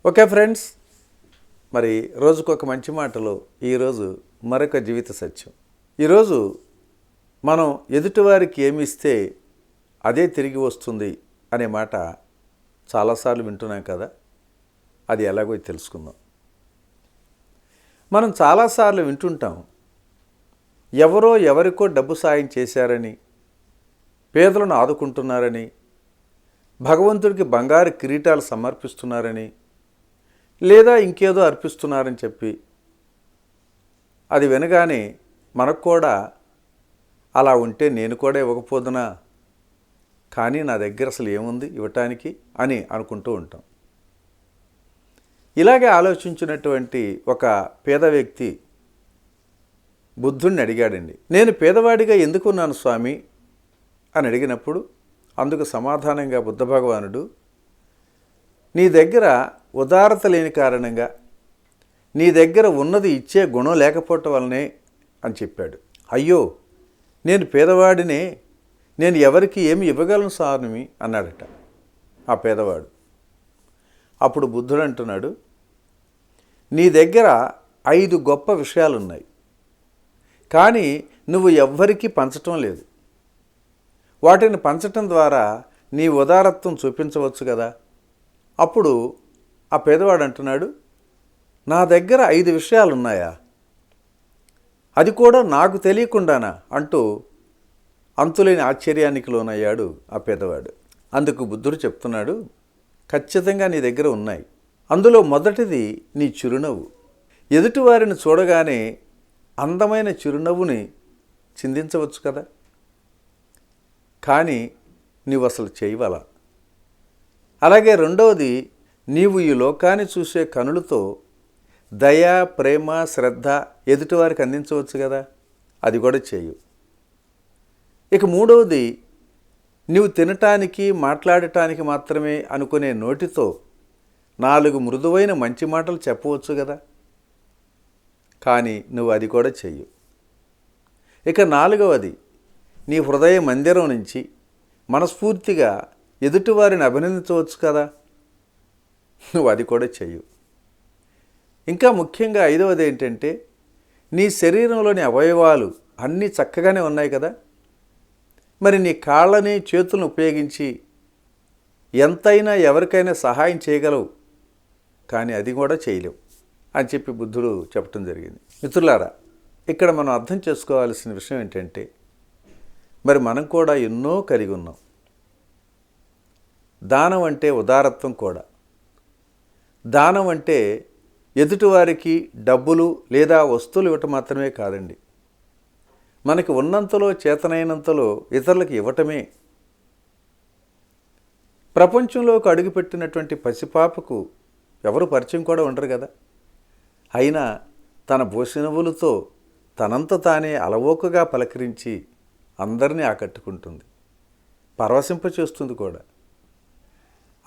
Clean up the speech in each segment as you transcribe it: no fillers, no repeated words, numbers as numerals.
Okay friends, మరి రోజుకొక మంచి మాటలో ఈరోజు మరొక జీవిత సత్యం. ఈరోజు మనం ఎదుటివారికి ఏమి ఇస్తే అదే తిరిగి వస్తుంది అనే మాట చాలాసార్లు వింటున్నాం కదా. అది ఎలాగో తెలుసుకుందాం. మనం చాలాసార్లు వింటుంటాం, ఎవరో ఎవరికో డబ్బు సాయం చేశారని, పేదలను ఆదుకుంటున్నారని, భగవంతుడికి బంగారు కిరీటాలు సమర్పిస్తున్నారని, లేదా ఇంకేదో అర్పిస్తున్నారని చెప్పి అది వినగానే మనకు కూడా అలా ఉంటే నేను కూడా ఇవ్వకపోదునా, కానీ నా దగ్గర అసలు ఏముంది ఇవ్వటానికి అని అనుకుంటూ ఉంటాం. ఇలాగే ఆలోచించినటువంటి ఒక పేద వ్యక్తి బుద్ధుడిని అడిగాడండి, నేను పేదవాడిగా ఎందుకున్నాను స్వామి అని అడిగినప్పుడు అందుకు సమాధానంగా బుద్ధ భగవానుడు, నీ దగ్గర ఉదారత లేని కారణంగా, నీ దగ్గర ఉన్నది ఇచ్చే గుణం లేకపోవటం వల్లనే అని చెప్పాడు. అయ్యో, నేను పేదవాడినే, నేను ఎవరికి ఏమి ఇవ్వగలను స్వామి అన్నాడట ఆ పేదవాడు. అప్పుడు బుద్ధుడు అంటున్నాడు, నీ దగ్గర 5 గొప్ప విషయాలున్నాయి, కానీ నువ్వు ఎవ్వరికీ పంచటం లేదు. వాటిని పంచటం ద్వారా నీ ఉదారత్వం చూపించవచ్చు కదా. అప్పుడు ఆ పేదవాడు అంటున్నాడు, నా దగ్గర 5 విషయాలు ఉన్నాయా, అది కూడా నాకు తెలియకుండానా అంటూ అంతులేని ఆశ్చర్యానికి లోనయ్యాడు ఆ పేదవాడు. అందుకు బుద్ధుడు చెప్తున్నాడు, ఖచ్చితంగా నీ దగ్గర ఉన్నాయి. అందులో మొదటిది నీ చిరునవ్వు. ఎదుటివారిని చూడగానే అందమైన చిరునవ్వుని చిందించవచ్చు కదా, కానీ నీవు అసలు చేయవలా. అలాగే రెండవది, నీవు ఈ లోకాన్ని చూసే కనులతో దయ, ప్రేమ, శ్రద్ధ ఎదుటివారికి అందించవచ్చు కదా, అది కూడా చేయు. ఇక మూడవది, నీవు తినటానికి మాట్లాడటానికి మాత్రమే అనుకునే నోటితో 4 మృదువైన మంచి మాటలు చెప్పవచ్చు కదా, కానీ నువ్వు అది కూడా చెయ్యు. ఇక 4వది, నీ హృదయ మందిరం నుంచి మనస్ఫూర్తిగా ఎదుటివారిని అభినందించవచ్చు కదా, నువ్వు అది కూడా చెయ్యు. ఇంకా ముఖ్యంగా 5వది ఏంటంటే, నీ శరీరంలోని అవయవాలు అన్నీ చక్కగానే ఉన్నాయి కదా, మరి నీ కాళ్ళని చేతులను ఉపయోగించి ఎంతైనా ఎవరికైనా సహాయం చేయగలవు, కానీ అది కూడా చేయలేవు అని చెప్పి బుద్ధుడు చెప్పడం జరిగింది. మిత్రులారా, ఇక్కడ మనం అర్థం చేసుకోవాల్సిన విషయం ఏంటంటే, మరి మనం కూడా ఎన్నో కలిగి ఉన్నాం. దానం అంటే ఉదారత్వం కూడా. దానం అంటే ఎదుటివారికి డబ్బులు లేదా వస్తువులు ఇవ్వటం మాత్రమే కాదండి, మనకి ఉన్నంతలో చేతనైనంతలో ఇతరులకు ఇవ్వటమే. ప్రపంచంలోకి అడుగుపెట్టినటువంటి పసిపాపకు ఎవరు పరిచయం కూడా ఉండరు కదా, అయినా తన బోసినవ్వులతో తనంత తానే అలవోకగా పలకరించి అందరినీ ఆకట్టుకుంటుంది, పరవశింపచేస్తుంది కూడా.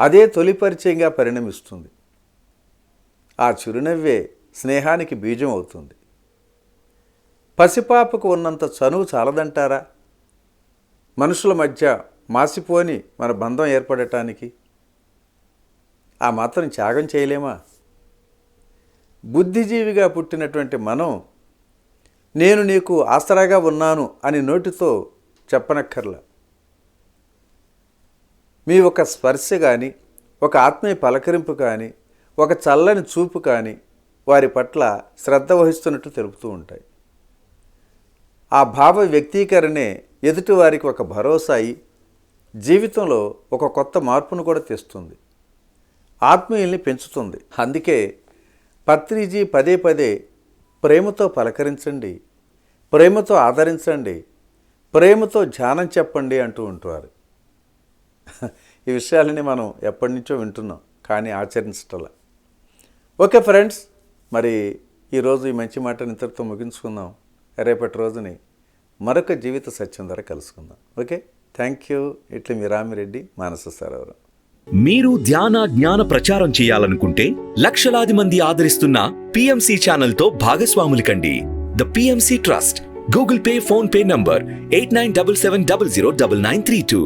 అదే తొలి పరిచయంగా పరిణమిస్తుంది. ఆ చిరునవ్వే స్నేహానికి బీజం అవుతుంది. పసిపాపకు ఉన్నంత చనువు చాలదంటారా మనుషుల మధ్య మాసిపోని మన బంధం ఏర్పడటానికి? ఆ మాత్రం త్యాగం చేయలేమా? బుద్ధిజీవిగా పుట్టినటువంటి మనం, నేను నీకు ఆసరాగా ఉన్నాను అని నోటితో చెప్పనక్కర్లా. మీ ఒక స్పర్శ కానీ, ఒక ఆత్మీయ పలకరింపు కానీ, ఒక చల్లని చూపు కానీ వారి పట్ల శ్రద్ధ వహిస్తున్నట్టు తెలుపుతూ ఉంటాయి. ఆ భావ వ్యక్తీకరణే ఎదుటివారికి ఒక భరోసా అయి జీవితంలో ఒక కొత్త మార్పును కూడా తెస్తుంది, ఆత్మీయుల్ని పెంచుతుంది. అందుకే పత్రిజీ పదే పదే ప్రేమతో పలకరించండి, ప్రేమతో ఆదరించండి, ప్రేమతో ధ్యానం చెప్పండి అంటూ ఉంటారు. ఈ విషయాలని మనం ఎప్పటి నుంచో వింటున్నాం, కానీ ఆచరించటంలా. ఓకే ఫ్రెండ్స్, మరి ఈరోజు ఈ మంచి మాటని ఇంతటితో ముగించుకుందాం. రేపటి రోజుని మరొక జీవిత సత్యం ద్వారా కలుసుకుందాం. Okay, thank you. ఇట్లా మీ రామి రెడ్డి, మానస సరోవరం. మీరు ధ్యాన జ్ఞాన ప్రచారం చేయాలనుకుంటే లక్షలాది మంది ఆదరిస్తున్న PMC ఛానల్ తో భాగస్వాములు కండి. The PMC trust, Google pay, phone pay number 8977009932.